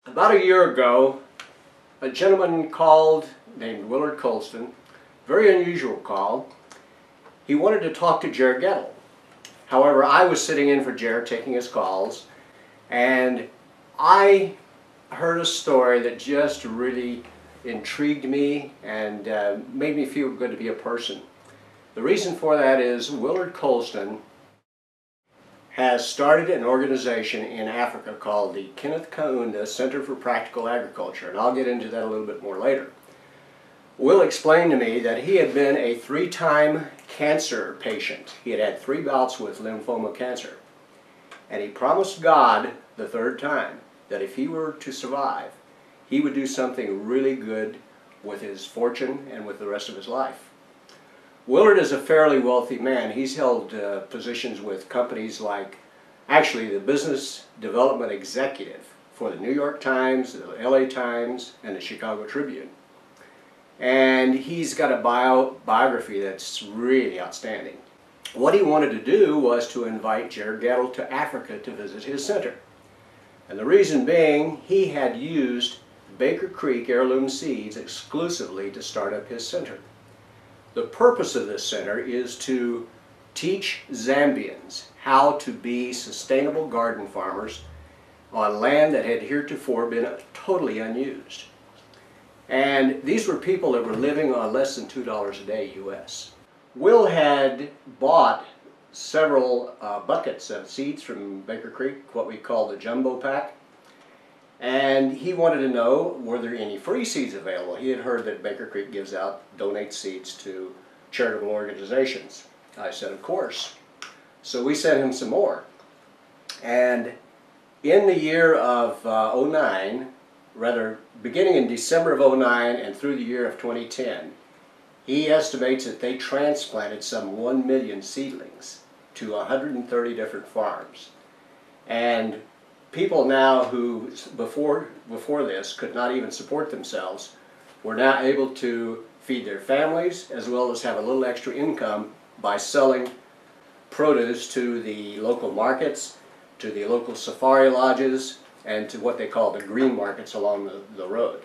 About a year ago, a gentleman called named Will Colston, very unusual call. He wanted to talk to Jared Gettle. However, I was sitting in for Jared taking his calls, and I heard a story that just really intrigued me and made me feel good to be a person. The reason for that is Willard Colston has started an organization in Africa called the Kenneth Kaunda Center for Practical Agriculture, and I'll get into that a little bit more later. Will explained to me that he had been a 3-time cancer patient. He had had 3 bouts with lymphoma cancer, and he promised God the 3rd time that if he were to survive, he would do something really good with his fortune and with the rest of his life. Willard is a fairly wealthy man. He's held positions with companies like, actually, the business development executive for the New York Times, the LA Times, and the Chicago Tribune. And he's got a biography that's really outstanding. What he wanted to do was to invite Jared Gettle to Africa to visit his center. And the reason being, he had used Baker Creek heirloom seeds exclusively to start up his center. The purpose of this center is to teach Zambians how to be sustainable garden farmers on land that had heretofore been totally unused. And these were people that were living on less than $2 a day US. Will had bought several buckets of seeds from Baker Creek, what we call the jumbo pack. And he wanted to know, were there any free seeds available? He had heard that Baker Creek donates seeds to charitable organizations. I said, of course. So we sent him some more. And in the year of beginning in December of 2009 and through the year of 2010, he estimates that they transplanted some 1 million seedlings to 130 different farms. And people now who, before this, could not even support themselves, were now able to feed their families as well as have a little extra income by selling produce to the local markets, to the local safari lodges, and to what they call the green markets along the road.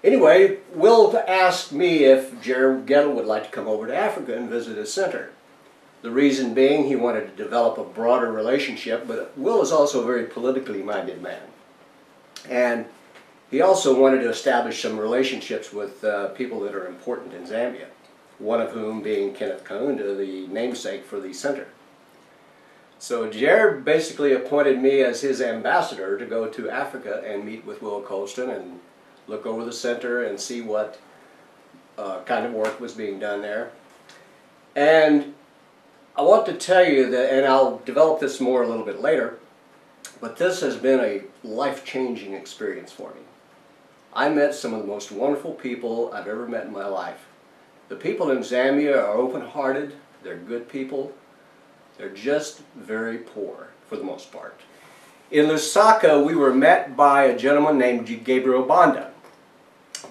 Anyway, Will asked me if Jared Gettle would like to come over to Africa and visit his center. The reason being, he wanted to develop a broader relationship, but Will is also a very politically minded man. And he also wanted to establish some relationships with people that are important in Zambia, one of whom being Kenneth Kaunda, the namesake for the center. So Jared basically appointed me as his ambassador to go to Africa and meet with Will Colston and look over the center and see what kind of work was being done there. And I want to tell you that, and I'll develop this more a little bit later, but this has been a life-changing experience for me. I met some of the most wonderful people I've ever met in my life. The people in Zambia are open-hearted, they're good people, they're just very poor for the most part. In Lusaka, we were met by a gentleman named Gabriel Banda.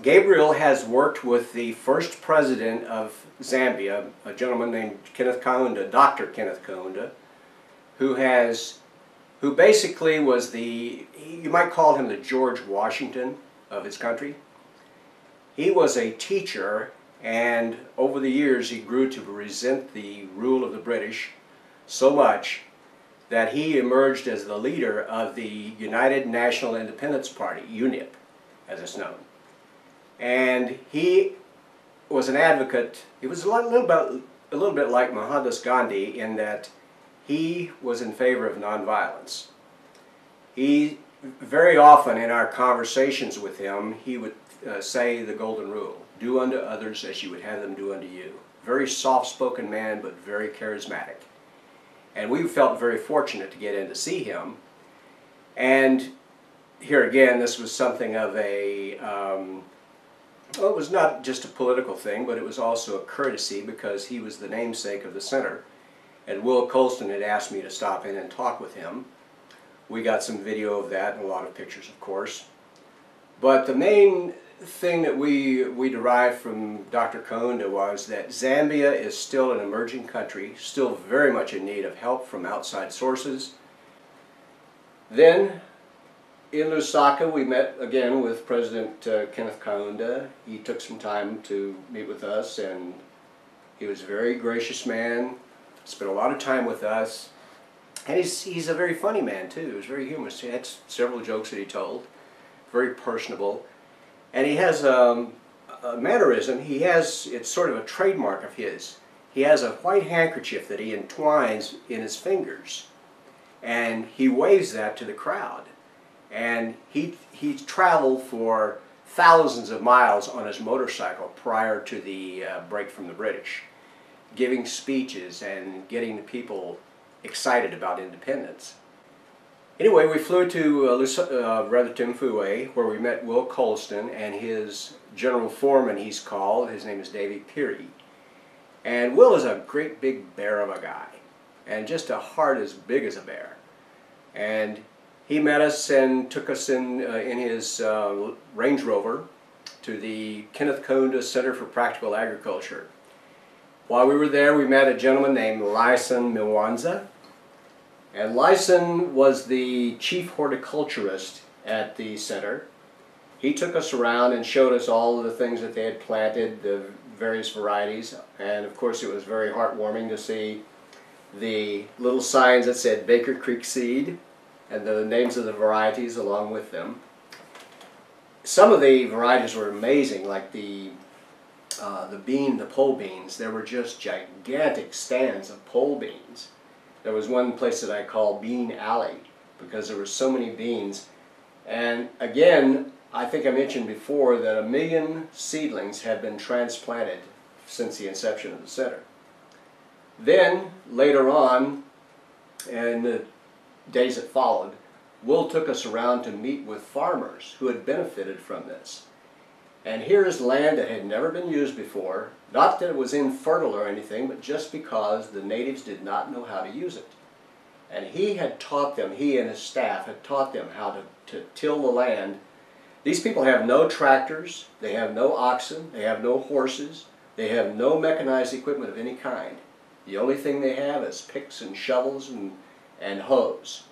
Gabriel has worked with the first president of Zambia, a gentleman named Kenneth Kaunda, Dr. Kenneth Kaunda, who basically was you might call him the George Washington of his country. He was a teacher, and over the years he grew to resent the rule of the British so much that he emerged as the leader of the United National Independence Party, UNIP, as it's known. And he was an advocate. He was a little bit like Mohandas Gandhi in that he was in favor of nonviolence. He, very often in our conversations with him, he would say the golden rule: do unto others as you would have them do unto you. Very soft-spoken man, but very charismatic. And we felt very fortunate to get in to see him. And here again, this was something of a, well, it was not just a political thing, but it was also a courtesy because he was the namesake of the center. And Will Colston had asked me to stop in and talk with him. We got some video of that and a lot of pictures, of course. But the main thing that we derived from Dr. Kaunda was that Zambia is still an emerging country, still very much in need of help from outside sources. Then in Lusaka we met again with President Kenneth Kaunda. He took some time to meet with us, and he was a very gracious man, spent a lot of time with us. And he's a very funny man too. He was very humorous. He had several jokes that he told, very personable. And he has a mannerism. It's sort of a trademark of his. He has a white handkerchief that he entwines in his fingers, and he waves that to the crowd. And he traveled for thousands of miles on his motorcycle prior to the break from the British, giving speeches and getting the people excited about independence. Anyway, we flew to Timfue, where we met Will Colston and his general foreman, he's called. His name is Davy Peary. And Will is a great big bear of a guy, and just a heart as big as a bear. And he met us and took us in his Range Rover to the Kenneth Kaunda Center for Practical Agriculture. While we were there, we met a gentleman named Lyson Mwanza. And Lyson was the chief horticulturist at the center. He took us around and showed us all of the things that they had planted, the various varieties. And of course it was very heartwarming to see the little signs that said Baker Creek Seed and the names of the varieties along with them. Some of the varieties were amazing, like the pole beans. There were just gigantic stands of pole beans. There was one place that I call Bean Alley because there were so many beans. And again, I think I mentioned before that 1 million seedlings have been transplanted since the inception of the center. Then, later on, in the days that followed, Will took us around to meet with farmers who had benefited from this. And here is land that had never been used before, not that it was infertile or anything, but just because the natives did not know how to use it. And he had taught them, he and his staff had taught them how to till the land. These people have no tractors, they have no oxen, they have no horses, they have no mechanized equipment of any kind. The only thing they have is picks and shovels and hoes.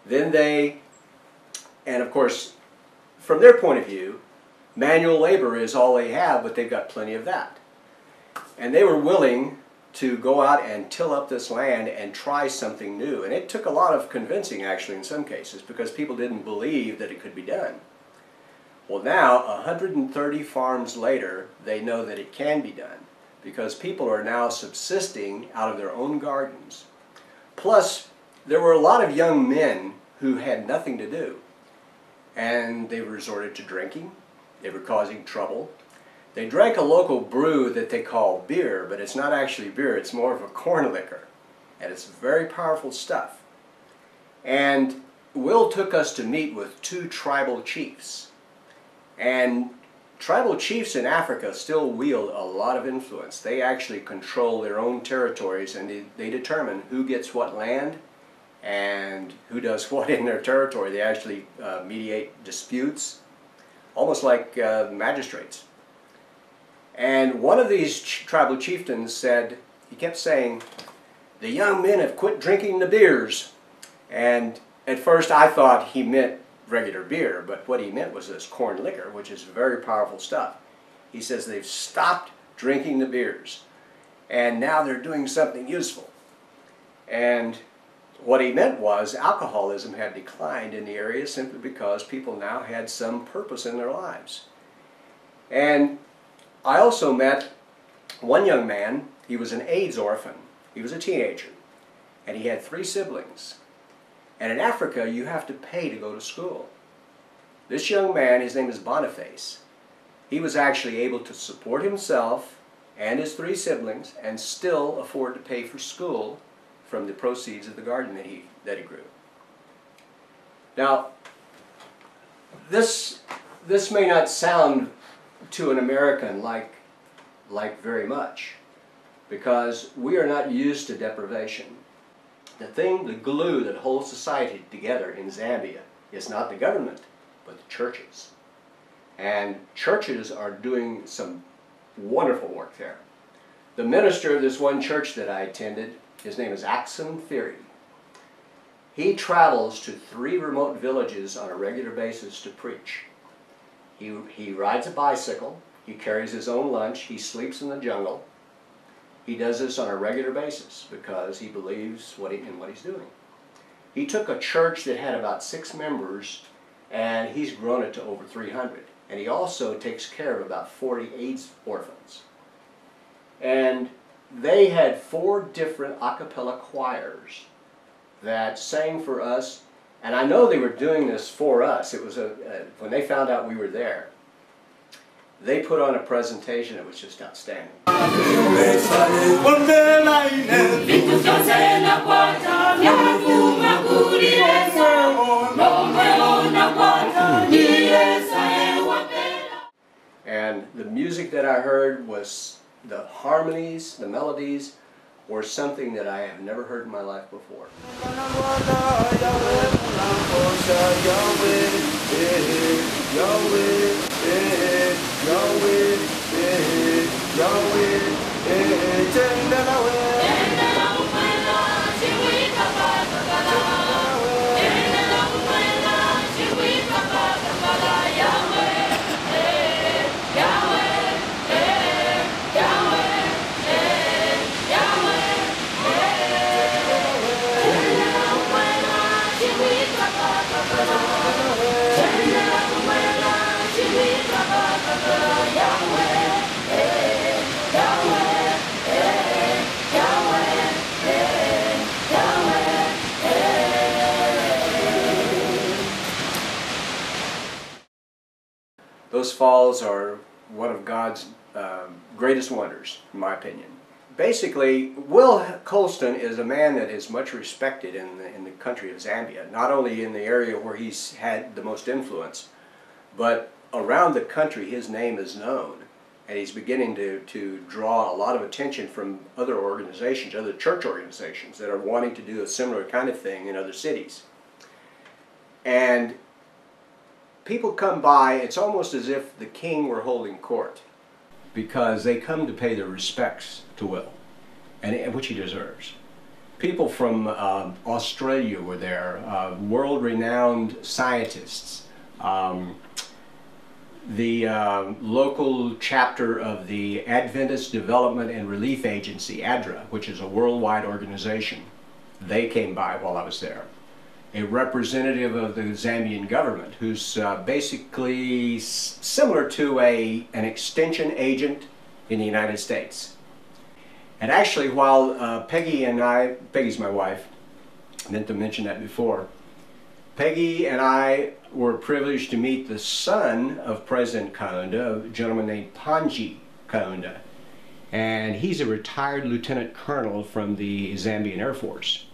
Then and of course, from their point of view, manual labor is all they have, but they've got plenty of that. And they were willing to go out and till up this land and try something new. And it took a lot of convincing, actually, in some cases, because people didn't believe that it could be done. Well, now, 130 farms later, they know that it can be done, because people are now subsisting out of their own gardens. Plus, there were a lot of young men who had nothing to do, and they resorted to drinking. They were causing trouble. They drank a local brew that they call beer, but it's not actually beer, it's more of a corn liquor. And it's very powerful stuff. And Will took us to meet with 2 tribal chiefs. And tribal chiefs in Africa still wield a lot of influence. They actually control their own territories, and they determine who gets what land and who does what in their territory. They actually mediate disputes, almost like magistrates. And one of these tribal chieftains said, he kept saying, "The young men have quit drinking the beers." And at first I thought he meant regular beer, but what he meant was this corn liquor, which is very powerful stuff. He says they've stopped drinking the beers, and now they're doing something useful. And what he meant was alcoholism had declined in the area simply because people now had some purpose in their lives. And I also met one young man. He was an AIDS orphan. He was a teenager, and he had 3 siblings. And in Africa, you have to pay to go to school. This young man, his name is Boniface, he was actually able to support himself and his 3 siblings and still afford to pay for school from the proceeds of the garden that he grew. Now, this may not sound to an American like very much, because we are not used to deprivation. The glue that holds society together in Zambia is not the government, but the churches. And churches are doing some wonderful work there. The minister of this one church that I attended, his name is Axon Theory. He travels to 3 remote villages on a regular basis to preach. He rides a bicycle, he carries his own lunch, he sleeps in the jungle. He does this on a regular basis because he believes in what he's doing. He took a church that had about 6 members and he's grown it to over 300. And he also takes care of about 40 AIDS orphans. And they had 4 different a cappella choirs that sang for us, and I know they were doing this for us. It was when they found out we were there, they put on a presentation that was just outstanding. And the music that I heard was the harmonies, the melodies, were something that I have never heard in my life before. Those falls are one of God's greatest wonders, in my opinion. Basically, Will Colston is a man that is much respected in the country of Zambia, not only in the area where he's had the most influence, but around the country his name is known, and he's beginning to draw a lot of attention from other organizations, other church organizations that are wanting to do a similar kind of thing in other cities. And people come by, it's almost as if the king were holding court, because they come to pay their respects to Will, and which he deserves. People from Australia were there, world-renowned scientists, the local chapter of the Adventist Development and Relief Agency, ADRA, which is a worldwide organization. They came by while I was there. A representative of the Zambian government, who's basically similar to an extension agent in the United States. And actually, while Peggy and I, Peggy's my wife, I meant to mention that before, Peggy and I were privileged to meet the son of President Kaunda, a gentleman named Panji Kaunda. And he's a retired lieutenant colonel from the Zambian Air Force.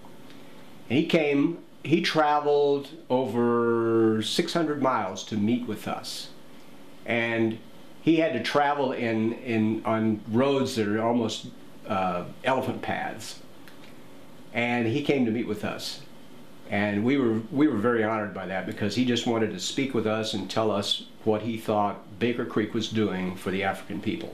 And he traveled over 600 miles to meet with us. And he had to travel on roads that are almost elephant paths. And he came to meet with us. And we were very honored by that, because he just wanted to speak with us and tell us what he thought Baker Creek was doing for the African people.